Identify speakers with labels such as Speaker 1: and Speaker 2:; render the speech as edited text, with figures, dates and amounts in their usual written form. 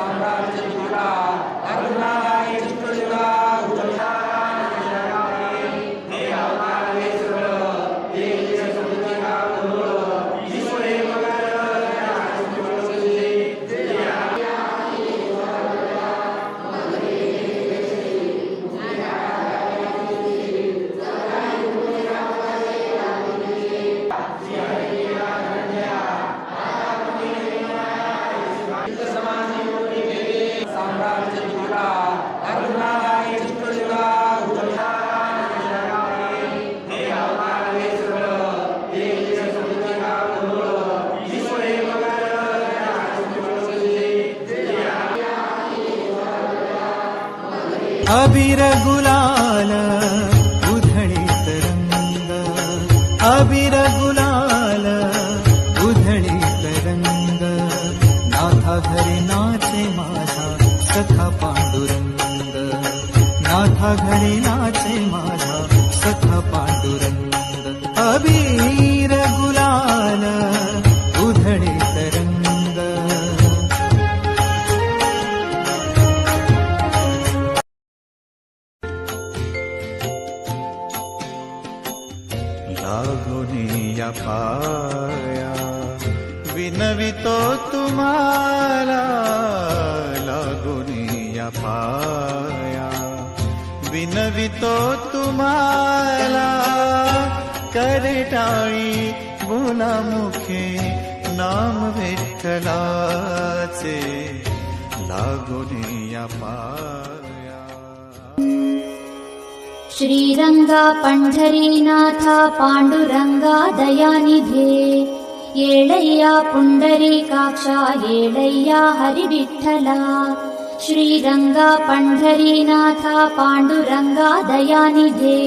Speaker 1: साम्राज्य तुला अरुणालय चित्रजुगा साम्राज्य तुला अरुणालय चित्रजुगा
Speaker 2: अबीर गुलाल उधळीत रंग, अबीर गुलाल उधळीत रंग, नाथा घरी नाचे माझा सखा पांडुरंग, नाथा घरी नाचे माझा सखा पांडुरंग. अबीर गुलाल उधळीत रंग. लागोनी या पाया विनवितो तुम्हाला, लागोनी या पाया विनवितो तुम्हाला, करे टाळी बोला मुखे नाम विठ्ठलाचे, लागोनी या पाया.
Speaker 3: श्रीरंगा पंढरीनाथा पांडुरंगा दयानिधे, येळय्या पुंडरीकाक्षा येळय्या हरिविठ्ठला. श्रीरंगा पंढरीनाथा पांडुरंगा दयानिधे,